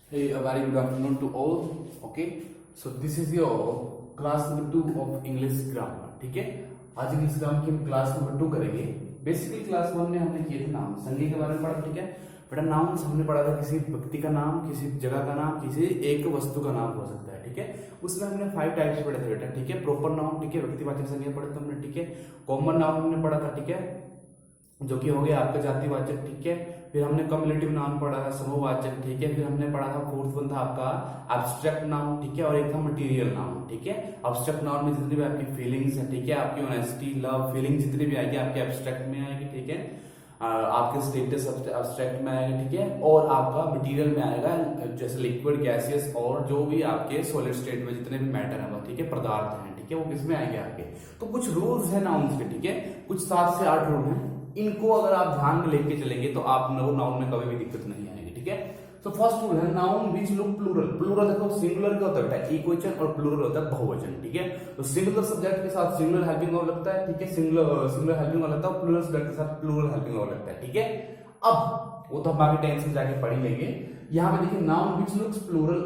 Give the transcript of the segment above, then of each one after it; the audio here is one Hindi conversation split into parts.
Hey, a very good afternoon to all. Okay, so this is your class number 2 of English grammar. ठीक है, आज इंग्लिश ग्रामर की हम क्लास नंबर 2 करेंगे. बेसिकली क्लास 1 में हमने किए थे नाउन संज्ञा के बारे में पढ़ा. ठीक है बेटा, नाउन हमने पढ़ा था किसी व्यक्ति का नाम, किसी जगह का नाम, किसी एक वस्तु का नाम हो सकता है. ठीक है, उसमें हमने 5 टाइप्स पढ़े थे बेटा. ठीक है, प्रॉपर नाउन, ठीक है, व्यक्तिवाचक संज्ञा पढ़े थे हमने. ठीक है, कॉमन नाउन हमने पढ़ा था. ठीक है, जो कि हो गया आपका जातिवाचक. ठीक है, फिर हमने कम्युलेटिव नाउन पढ़ा था, समूहवाचक. ठीक है, फिर हमने पढ़ा था फोर्थ वन था आपका एब्स्ट्रैक्ट नाउन. ठीक है, और एक था मटेरियल नाउन. ठीक है, एब्स्ट्रैक्ट नाउन में जितनी भी आपकी फीलिंग्स है, ठीक है, आपकी ऑनेस्टी, लव, फीलिंग जितनी भी आएगी आपके एब्स्ट्रैक्ट में आएगी. ठीक है, आपके स्टेटस एब्स्ट्रैक्ट में आएगा. ठीक है, और आपका मटेरियल में आएगा जैसे लिक्विड, गैसियस और जो भी आपके सॉलिड स्टेट में जितने भी मैटर है वो, ठीक है, पदार्थ हैं. ठीक है, वो किसमें आएंगे आपके. तो कुछ रूल्स है नाउन्स के. ठीक है, कुछ 7 से 8 रूल हैं. इनको अगर आप ध्यान में लेके चलेंगे तो आप नाउन में कभी भी दिक्कत नहीं आएगी. ठीक है, तो फर्स्ट रूल है noun which look plural. Plural देखो, सिंगुलर क्या होता है बेटा, इक्वचन, और प्लूरल होता है बहुवचन. ठीक है, तो सिंगुलर सब्जेक्ट के साथ सिंगुलर हेल्पिंग वर्ब लगता है. ठीक है, सिंगुलर हेल्पिंग वर्ब लगता है, प्लूरल सब्जेक्ट के साथ प्लूरल हेल्पिंग वर्ब लगता है. ठीक है, अब वो तो हम आगे टेंशन जाके पढ़ ही लेंगे. यहाँ पे देखिए, noun which looks plural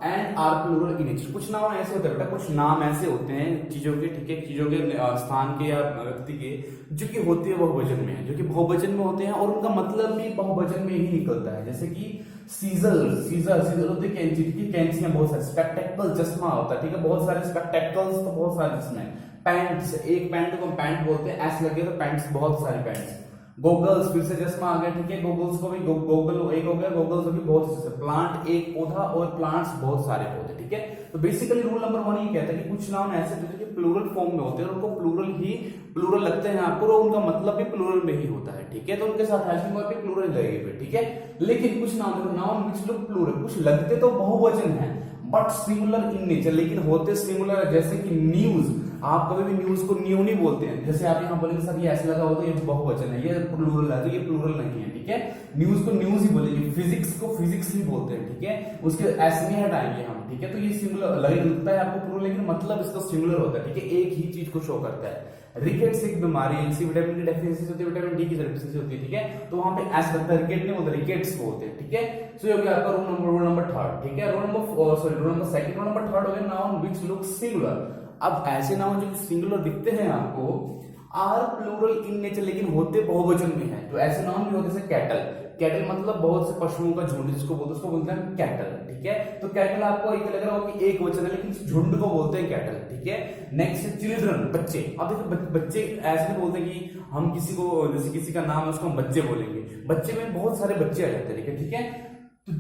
and are plural in nature. कुछ नाउन ऐसे होते हैं बेटा, कुछ नाम ऐसे होते हैं चीजों के. ठीक है, चीजों के स्थान के या व्यक्ति के, जो कि होते हैं बहुवचन में, जो कि बहुवचन में होते हैं और उनका मतलब भी बहुवचन में ही निकलता है. जैसे कि सीजर, सीजर होते हैं कैंची. ठीक है, कैंचियां बहुत सारी. स्पेक्टेकल, चश्मा होता है. ठीक है, बहुत सारे स्पेक्टेकल्स, तो बहुत सारे चश्मे. पैंट्स, एक पैंट को हम पैंट बोलते हैं, ऐसे लगे तो पैंट्स, बहुत सारी पैंट्स. गोगल्स, फिर से चश्मा आ गया. ठीक है, गोगल्स को भी गोगल एक हो गया, गोगल्स को भी बहुत से. प्लांट, एक पौधा, और प्लांट्स बहुत सारे पौधे. ठीक है, तो बेसिकली रूल नंबर 1 ये कहता है कि कुछ नाउन ऐसे होते हैं जो प्लूरल फॉर्म में होते हैं और उनको प्लूरल लगते हैं आपको, और उनका मतलब भी प्लूरल में ही होता है. ठीक है, तो उनके साथ हेल्पिंग वर्ब भी प्लूरल लगेगी फिर. ठीक है, लेकिन कुछ नाउन विच लुक प्लूरल, कुछ लगते तो बहुवचन है बट सिंगुलर इन नेचर, लेकिन होते सिंगुलर. जैसे कि न्यूज, आप कभी भी न्यूज को न्यू नहीं बोलते हैं. जैसे आप यहाँ बोलेंगे सर ये ऐसे लगा हो तो ये बहुवचन है, ये प्लूरल है, तो ये प्लूरल नहीं है. ठीक है, न्यूज को न्यूज ही बोलेंगे, फिजिक्स को फिजिक्स ही बोलते हैं. ठीक है, उसके ऐसे नहीं हटाएंगे हम. ठीक है, तो ये सिंगुलर लगता है आपको प्लूरल, लेकिन मतलब इसका सिंगुलर होता है. ठीक है, एक ही चीज को शो करता है. रिकेट्स एक बीमारी, सी विटामिन की डेफिशिएंसी होती है, विटामिन डी की डेफिशिएंसी होती है. ठीक है, तो वहां पे ऐसा लगता है, रिकेट नहीं बोलते, रिकेट्स बोलते हैं. ठीक है, सो ये हो गया आपका रूल नंबर 3. ठीक है, रूल नंबर 2. रूल नंबर 3 हो गया नाउन विच लुक सिंगुलर. अब ऐसे नाउन जो सिंगुलर दिखते हैं आपको आर प्लूरल इन नेचर, लेकिन होते बहुवचन में है. तो ऐसे नाउन भी होते हैं कैटल. कैटल मतलब बहुत से पशुओं का झुंड, जिसको बोलते हैं कैटल. ठीक है, तो कैटल आपको एक लग रहा होगा कि एक वचन है, लेकिन झुंड को बोलते हैं कैटल. ठीक है, नेक्स्ट है चिल्ड्रन, बच्चे. अब देखो, बच्चे ऐसे नहीं बोलते कि हम किसी को, जैसे किसी का नाम है उसको हम बच्चे बोलेंगे. बच्चे में बहुत सारे बच्चे आ जाते हैं. ठीक है, तो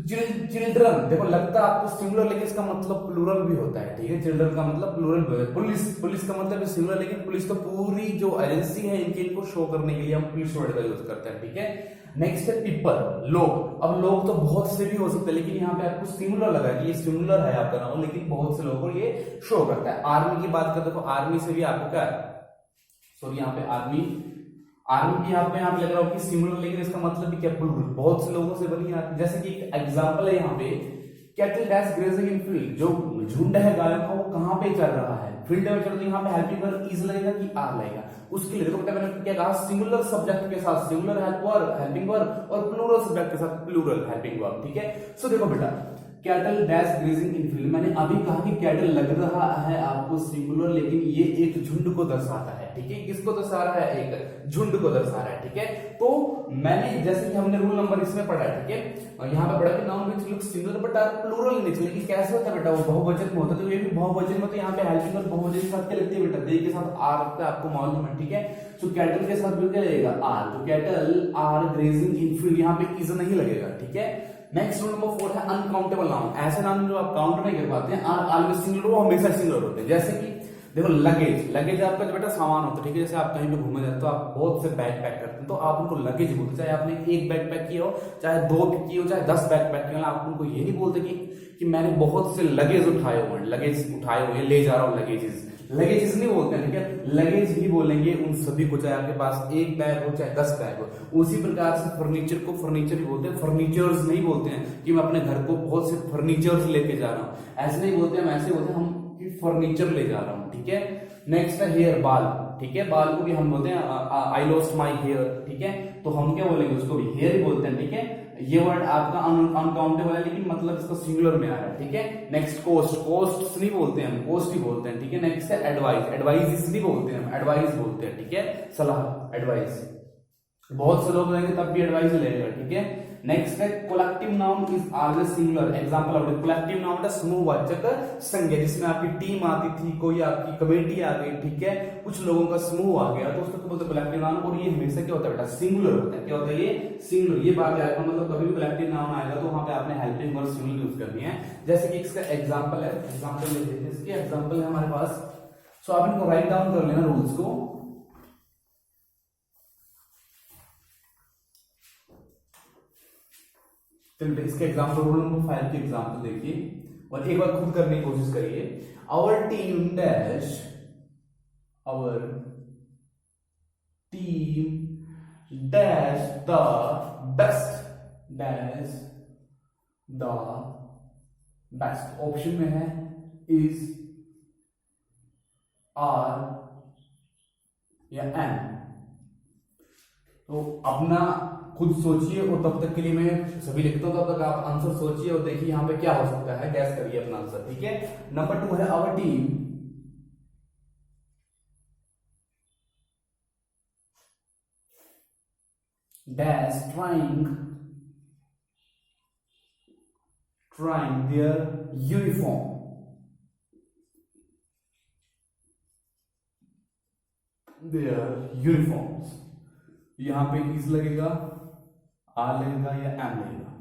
चिल्ड्रन देखो लगता है आपको सिंगुलर, लेकिन इसका मतलब प्लूरल भी होता है. ठीक है, चिल्ड्रन का मतलब प्लूरल भी होता है. पुलिस का मतलब सिंगुलर, लेकिन पुलिस तो पूरी जो एजेंसी है इनको शो करने के लिए हम पुलिस वर्ड का यूज करते हैं. ठीक है, नेक्स्ट है पीपल, लोग. अब लोग तो बहुत से भी हो सकते हैं, लेकिन यहाँ पे आपको सिंगुलर लगा कि ये सिंगुलर है आपका नाम, लेकिन बहुत से लोगों को ये शो करता है. आर्मी की बात करते तो आर्मी से भी आपको क्या, सॉरी यहाँ पे आर्मी भी यहाँ पे लग रहा हो कि सिंगुलर, लेकिन इसका मतलब भी क्या, प्लूरल. बहुत से लोगों से बनी आती. जैसे कि एक एग्जांपल है यहाँ पे, cattle dash grazing in field. जो झुंड है गायों का वो कहाँ पे चल रहा है, फील्ड में चल. तो यहाँ पे हेल्पिंग वर्ब इज लगेगा कि आर लगेगा. उसके लिए देखो बेटा, मैंने क्या कहा, सिंगुलर सब्जेक्ट के साथ सिंगुलर हेल्पिंग वर्ब, और प्लूरल सब्जेक्ट के साथ प्लूरल हेल्पिंग वर्ब. ठीक है, सो देखो बेटा, cattle dash grazing in field, मैंने अभी कहा कि कैटल लग रहा है आपको सिंगुलर, लेकिन ये एक झुंड को दर्शाता है. ठीक है, किसको दर्शा रहा है, एक झुंड को दर्शा रहा है. ठीक है, तो मैंने जैसे कि हमने रूल नंबर इसमें पढ़ा है. ठीक है, और यहाँ पे पढ़ा कि noun which looks singular but are plural in nature, लेकिन कैसे होता है बेटा, वो बहुवचन में होता है. तो ये भी बहुवचन में, तो यहाँ पे हेल्पिंग वर्ब बहुवचन के साथ क्या लगती है बेटा, दे के साथ आर लगता है, आपको मालूम है. ठीक है, तो कैटल के साथ भी क्या लगेगा, आर. तो cattle are grazing in field, यहाँ पे इज नहीं लगेगा. ठीक है, नेक्स्ट रूल नंबर 4 है अनकाउंटेबल नाउन. ऐसे नाउन जो आप काउंट नहीं कर पाते हैं, आर ऑलवेज सिंगुलर, वो हमेशा सिंगुलर होते हैं. जैसे कि देखो लगेज आपका जो बेटा सामान होता है. ठीक है, जैसे आप कहीं पे घूमने जाते हो, आप बहुत से बैग पैक करते हैं, तो आप उनको लगेज बोलते हैं. चाहे आपने एक बैग पैक किया हो, चाहे 2 किए हो, चाहे 10 बैग पैक किया हो, आप उनको ये नहीं बोलते कि मैंने बहुत से लगेज उठाए हुए, ले जा रहा हूँ लगेजेस नहीं बोलते हैं. ठीक है, लगेज ही बोलेंगे उन सभी को, चाहे आपके पास एक बैग हो चाहे 10 बैग हो. उसी प्रकार से फर्नीचर को फर्नीचर ही बोलते हैं, फर्नीचर्स नहीं बोलते हैं कि मैं अपने घर को बहुत से फर्नीचर्स लेके जा रहा हूँ. ऐसे नहीं बोलते, हम ऐसे बोलते हैं हम फर्नीचर ले जा रहा हूँ. ठीक है, नेक्स्ट है हेयर, बाल. ठीक है, बाल को भी हम बोलते हैं आई लॉस्ट माई हेयर. ठीक है, तो हम क्या बोलेंगे, उसको भी हेयर ही बोलते हैं. ठीक है, ये वर्ड आपका अनकाउंटेबल है, लेकिन मतलब इसका सिंगुलर में आ रहा है, ठीक है। नेक्स्ट कोस्ट, कोस्ट नहीं बोलते हैं हम, कोस्ट ही बोलते हैं, ठीक है। नेक्स्ट है एडवाइस, एडवाइस इसलिए बोलते हैं हम, एडवाइस बोलते हैं, ठीक है, सलाह, एडवाइस। बहुत से लोग रहेंगे तब भी एडवाइस लेगा, ठीक है। नेक्स्ट है collective noun is always singular. Example of collective noun है समूहवाचक संज्ञा, जिसमें आपकी टीम आती थी, कोई आपकी कमेटी आ गई, ठीक है, कुछ लोगों का समूह आ गया, तो उसको बोलते हैं कोलेक्टिव नाउन। और ये हमेशा क्या होता है बेटा, सिंगुलर होता है। क्या होता है ये, सिंगुलर। ये बात याद रखना, मतलब कभी भी कोलेक्टिव नाउन आएगा तो वहां पे आपने हेल्पिंग वर्ब सिंगुलर यूज करनी है। जैसे कि इसका एग्जांपल है, एग्जांपल ले लेते हैं, इसके एग्जांपल है हमारे पास। सो आप इनको राइट डाउन कर लेना रूल्स को। इसके एग्जाम्पल, रूल नंबर 5 के एग्जाम्पल देखिए और एक बार खुद करने की कोशिश करिए। Our team dash, our team dash the best, dash the best. Option में है इज, आर या एन। तो अपना खुद सोचिए और तब तक के लिए मैं सभी लिखता हूं, तब तक आप आंसर सोचिए और देखिए यहां पे क्या हो सकता है, गैस करिए अपना आंसर, ठीक है। नंबर 2 है our team dash trying their uniform, their uniforms. यहां पे इज लगेगा, आर लगेगा या एम लगेगा,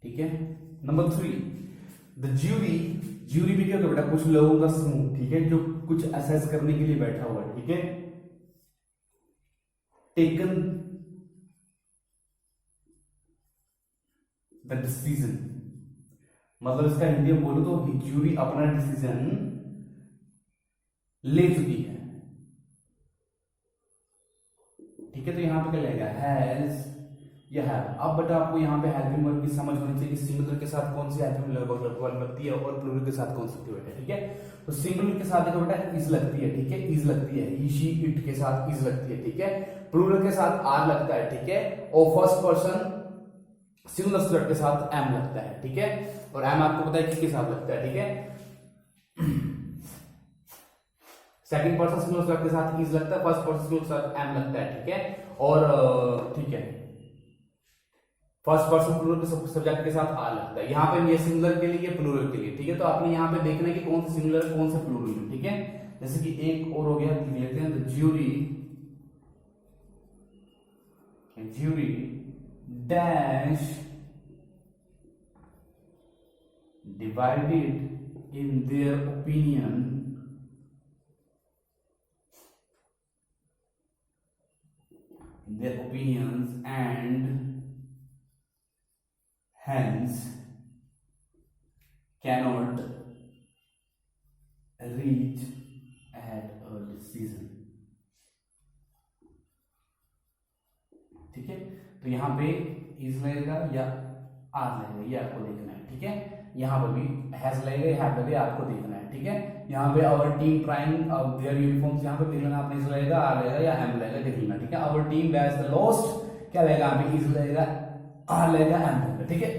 ठीक है। नंबर 3 द ज्यूरी, ज्यूरी भी क्या होता है बेटा, कुछ लोगों का समूह, ठीक है, जो कुछ असेस करने के लिए बैठा हुआ है, ठीक है। टेकन द डिसीजन, मतलब इसका हिंदी में बोलो तो ज्यूरी अपना डिसीजन ले चुकी है, ठीक है। तो यहां पे क्या लगेगा, हैज या हैव। अब बेटा आपको यहां पे हेल्पिंग वर्ब की समझ होनी चाहिए कि सिंगुलर के साथ कौन सी हेल्पिंग वर्ब लगती है और प्लूरल के साथ कौन सी लगती है, ठीक है। तो सिंगुलर के साथ देखो बेटा इज लगती है, ठीक है, इज लगती है, ही शी इट के साथ इज लगती है, ठीक है। प्लूरल के साथ आर लगता है, ठीक है। और फर्स्ट पर्सन सिंगुलर सब्जेक्ट के साथ एम लगता है, ठीक है। और एम आपको पता है किसके साथ लगता है, ठीक है। सेकंड पर्सन सिंगुलर सब्जेक्ट के साथ इज लगता है, फर्स्ट पर्सन सिंगुलर के साथ एम लगता है, ठीक है। और ठीक है, फर्स्ट पर्सन प्लूरल के सब्जेक्ट के साथ आर लगता है। यहां पे ये सिंगुलर के लिए, प्लूरल के लिए, ठीक है। तो आपने यहां पे देखना है कि कौन सा सिंगुलर है कौन सा प्लूरल है, ठीक है। जैसे कि एक और हो गया, लेते हैं the jury, jury dash divided in their opinion and hence cannot reach at a decision, ठीक है। तो यहां पे इज लगेगा या आर लगेगा, ये आपको देखना है, ठीक है। यहां पर भी हैज लगेगा या हैव लगेगा, आपको देखना है, ठीक है। यहां पे our team trying their uniforms, यहां पे देख लेना आपने, इज लगेगा, आर लगेगा या एम लगेगा, देख लेना, ठीक है। Our team dash the lost, क्या लगेगा, यहाँ पे इज लगेगा, आर लगेगा, एम लगेगा, ठीक है।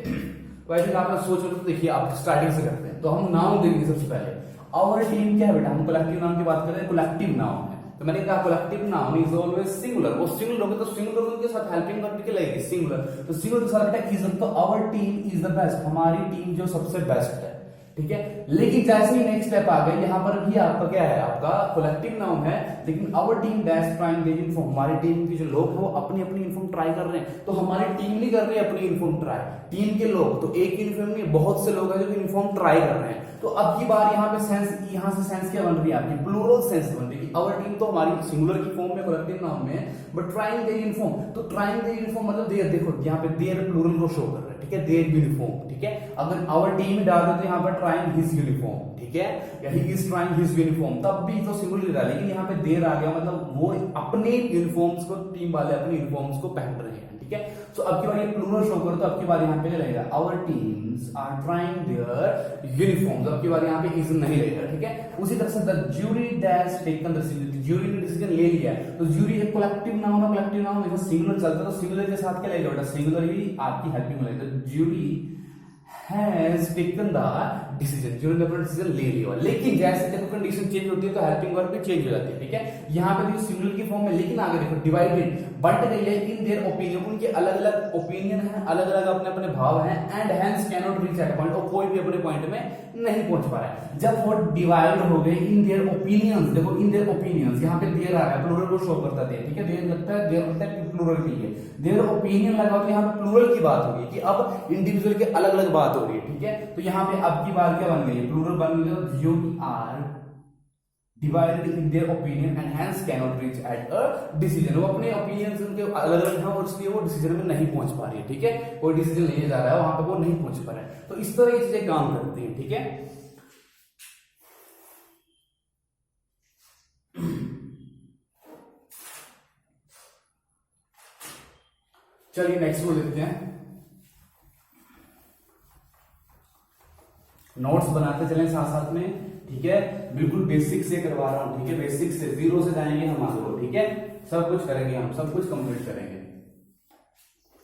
तो ऐसे आपने सोच लो, तो देखिए आप स्टार्टिंग से करते हैं। तो हम नाउन देंगे सबसे पहले। आवर टीम क्या है बेटा, हम कलेक्टिव नाउन की बात कर रहे हैं, कलेक्टिव नाउन है। तो मैंने कहा collective noun is always singular, वो सिंगुलर होगा तो सिंगुलर के साथ हेल्पिंग वर्ब क्या लगेगी, सिंगुलर। तो सिंगुलर के साथ बेटा इज, तो our team is the best, हमारी टीम जो सबसे बेस्ट है, ठीक है। लेकिन जैसे ही नेक्स्ट स्टेप आ गया, यहां पर भी आपका क्या है, आपका कलेक्टिव नाउन है, लेकिन our team dash trying their uniform, हमारी टीम के जो लोग हैं वो अपनी अपनी यूनिफॉर्म ट्राई कर रहे हैं। तो हमारी टीम नहीं कर रही है अपनी यूनिफॉर्म ट्राई, टीम के लोग, तो एक यूनिफॉर्म नहीं, बहुत से लोग हैं जो यूनिफॉर्म ट्राई कर रहे हैं। तो अब की बार यहाँ पे सेंस, यहाँ से सेंस क्या बन रही है आपकी, प्लूरल सेंस बन रही है। आवर टीम तो हमारी सिंगुलर की फॉर्म में, कलेक्टिव नाउन में, बट ट्राइंग देयर यूनिफॉर्म, तो ट्राइंग देयर यूनिफॉर्म मतलब देयर, देखो यहाँ पे देयर प्लूरल को शो कर रहा है, ठीक है, देयर यूनिफॉर्म, ठीक है। अगर आवर टीम डाल दो तो यहाँ पर ट्राइंग हिज यूनिफॉर्म, ठीक है, या he is trying his uniform, तब भी तो सिंगुलर रहा, लेकिन यहाँ पे देर आ गया, मतलब वो अपने यूनिफॉर्म्स को, टीम वाले अपने यूनिफॉर्म्स को पहन रहे हैं, ठीक है। सो अब की बार ये प्लूरल शो करो तो अब की बार यहाँ पे लगेगा our teams are trying their uniforms, अब की बार यहाँ पे इज नहीं रहेगा, ठीक है। उसी तरह से the jury that taken the decision, jury ने डिसीजन ले लिया, तो ज्यूरी एक कलेक्टिव नाउन है, कलेक्टिव नाउन में सिंगुलर चलता है तो सिंगुलर के साथ क्या लगेगा बेटा, सिंगुलर ही आपकी हेल्पिंग में लगेगा। Jury has taken the decision, jury ने अपना डिसीजन ले लिया, लेकिन जैसे देखो कंडीशन चेंज होती है तो हेल्पिंग वर्ब भी चेंज हो जाती है, ठीक है। यहाँ पे देखो सिंगुलर की फॉर्म में, लेकिन आगे देखो डिवाइडेड, बट गई है इन देयर ओपिनियन, उनके अलग अलग ओपिनियन है, अलग अलग अपने अपने भाव हैं, and hence cannot reach at point, और कोई भी अपने पॉइंट में नहीं पहुंच पा रहा है। जब वो डिवाइड हो गए इन देयर ओपिनियंस, देखो इन देयर ओपिनियंस, यहाँ पे देयर आ रहा है, प्लूरल को शो करता है, ठीक है, देयर लगता है, देयर लगता है प्लूरल के लिए, देयर ओपिनियन लगा तो यहाँ पे प्लूरल की बात होगी कि अब इंडिविजुअल के अलग अलग बात हो रही है, ठीक है। तो यहाँ पे अब की बार क्या बन गई, प्लूरल बन गई, you are divided in their opinion and hence cannot reach at a decision, वो अपने ओपिनियंस उनके अलग अलग हैं और इसलिए वो डिसीजन में नहीं पहुंच पा रही है, ठीक है, कोई डिसीजन लेने जा रहा है वहां पे वो नहीं पहुंच पा रहा है। तो इस तरह ये चीजें काम करती हैं, ठीक है। चलिए नेक्स्ट को देखते हैं, नोट्स बनाते चलें साथ साथ में, ठीक है, बिल्कुल बेसिक से करवा रहा हूं, ठीक है, बेसिक से, जीरो से जाएंगे हम आगे, ठीक है, सब कुछ करेंगे हम, सब कुछ कंप्लीट करेंगे,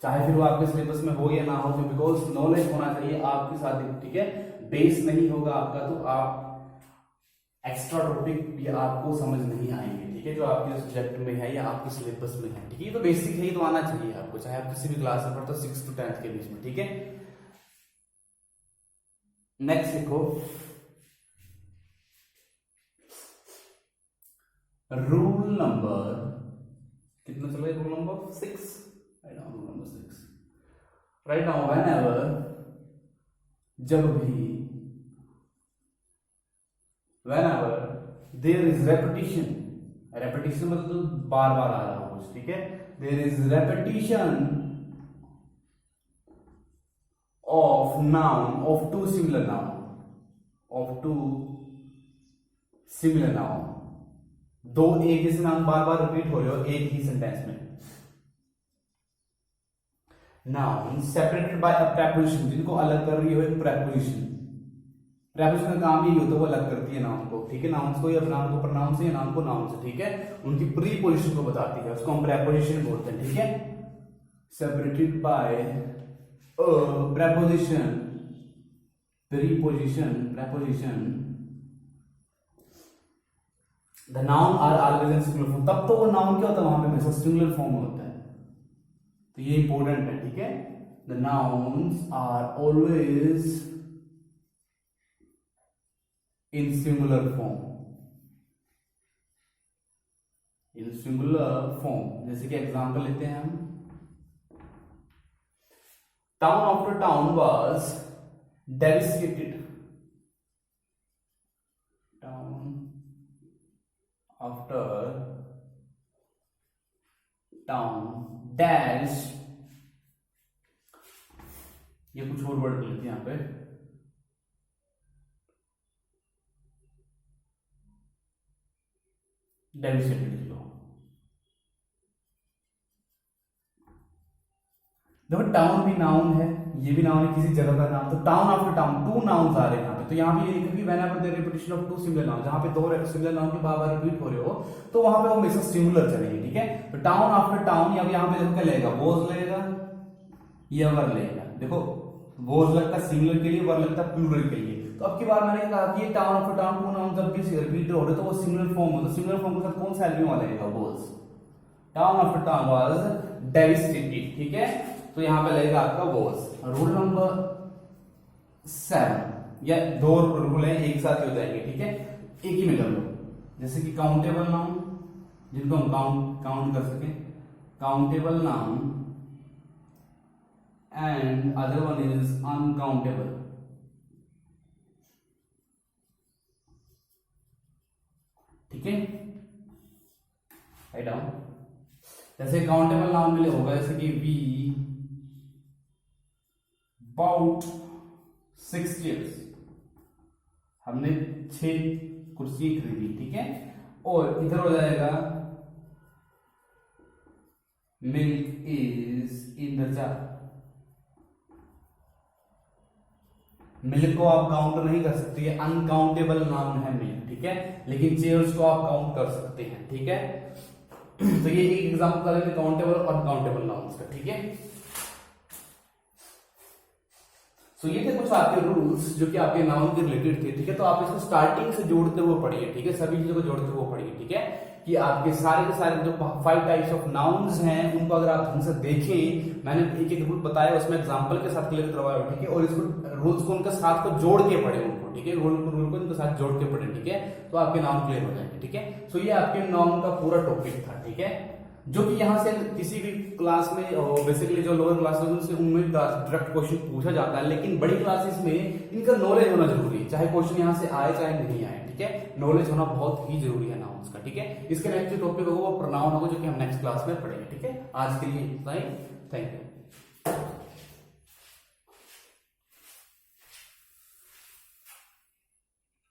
चाहे फिर वो आपके सिलेबस में हो या ना हो, बिकॉज नॉलेज होना चाहिए आपके साथ, ठीक है। बेस नहीं होगा आपका तो आप एक्स्ट्रा टॉपिक भी आपको समझ नहीं आएंगे, ठीक है, जो आपके सब्जेक्ट में है या आपके सिलेबस में है, ठीक है। ये तो बेसिक है, ये तो आना चाहिए आपको, चाहे आप किसी भी क्लास में पढ़ते हो 6 to 10 के बीच में, ठीक है। नेक्स्ट लिखो, रूल नंबर कितना चल रहा है, rule number 6, write down rule number 6, write down whenever, जब भी, whenever there is repetition, repetition मतलब बार बार आ रहा हो कुछ, ठीक है, there is repetition of noun, of two similar noun, of two similar noun, दो एक जैसे नाम बार बार रिपीट हो रहे हो एक ही सेंटेंस में, noun separated by a preposition, जिनको अलग कर रही हो एक प्रेपोजिशन, प्रेपोजिशन का काम यही होता है वो अलग करती है नाउन को, ठीक है, नाउन को या नाउन को प्रोनाउन से या नाउन को नाउन से, ठीक है, उनकी प्री पोजिशन को बताती है, उसको हम प्रेपोजिशन बोलते हैं, ठीक है, separated by a preposition, preposition, preposition, the noun are always in singular form, तब तो वो नाउन क्या होता है वहां पे हमेशा सिंगुलर फॉर्म में होता है, तो ये इंपॉर्टेंट है, ठीक है, the nouns are always in singular form, in singular form, जैसे कि एग्जांपल लेते हैं हम, town after town was devastated, after town dash, ये कुछ और वर्ड लेते हैं यहां पे, डेविस्टेटेड लिख लो, देखो टाउन भी नाउन है, ये भी नाउन है, किसी जगह का नाम, तो town after town, two nouns आ रहे हैं यहाँ पे, तो यहाँ पे ये लिखा कि whenever there repetition of two similar noun, जहां पे दो सिमिलर नाउन के बार बार रिपीट हो रहे हो तो वहां पे वो हमेशा सिंगुलर चलेंगे, ठीक है। तो टाउन आफ्टर टाउन, या यहाँ पे देखो क्या लगेगा, वॉज लगेगा या वर लगेगा, देखो वॉज लगता है सिंगुलर के लिए, वर लगता है प्लूरल के लिए, तो अब की बार मैंने कहा कि town after town two noun जब भी रिपीट हो रहे तो वो सिंगुलर फॉर्म हो, तो सिंगुलर फॉर्म के साथ कौन सा हेल्पिंग वाला लगेगा, was, town after town was devastated, ठीक है, तो यहां पे लगेगा आपका वॉज। रूल नंबर 7, या दो रूल है एक साथ ही हो जाएंगे, ठीक है, एक ही में कर लो, जैसे कि काउंटेबल नाउन, जिनको हम काउंट कर सके, countable noun and other one is uncountable, ठीक है, राइट डाउन, जैसे काउंटेबल नाउन में होगा जैसे कि वी about 6 chairs, हमने 6 कुर्सी खरीदी, ठीक है। और इधर हो जाएगा milk is in the jar. Milk को आप काउंट नहीं कर सकते, ये अनकाउंटेबल नाउन है मिल्क, ठीक है, लेकिन चेयर्स को आप काउंट कर सकते हैं, ठीक है। तो ये एक एग्जांपल है काउंटेबल और अनकाउंटेबल नाउन्स का, ठीक है। तो ये थे कुछ आपके रूल्स जो कि आपके नाउन के रिलेटेड थे, ठीक है। तो आप इसको स्टार्टिंग से जोड़ते हुए पढ़िए, ठीक है, सभी चीजों को जोड़ते हुए पढ़िए, ठीक है, कि आपके सारे के सारे जो 5 टाइप्स ऑफ नाउन्स हैं उनको अगर आप ढंग से देखें, मैंने एक एक रूल बताया उसमें एग्जांपल के साथ क्लियर करवाया, ठीक है, और इसको रूल्स को उनके साथ को जोड़ के पढ़े उनको, ठीक है, रूल को उनके साथ जोड़ के पढ़े, ठीक है, तो आपके नाउन क्लियर हो जाएंगे, ठीक है। तो ये आपके नाउन का पूरा टॉपिक था, ठीक है, जो कि यहाँ से किसी भी क्लास में बेसिकली जो लोअर क्लासेस उनमें डायरेक्ट क्वेश्चन पूछा जाता है, लेकिन बड़ी क्लासेस में इनका नॉलेज होना जरूरी है, चाहे क्वेश्चन यहाँ से आए चाहे नहीं आए, ठीक है, नॉलेज होना बहुत ही जरूरी है नाउन्स का, ठीक है। इसके नेक्स्ट टॉपिक होगा वो प्रोनाउन होगा जो कि हम नेक्स्ट क्लास में पढ़ेंगे, ठीक है। आज के लिए इतना ही, थैंक यू।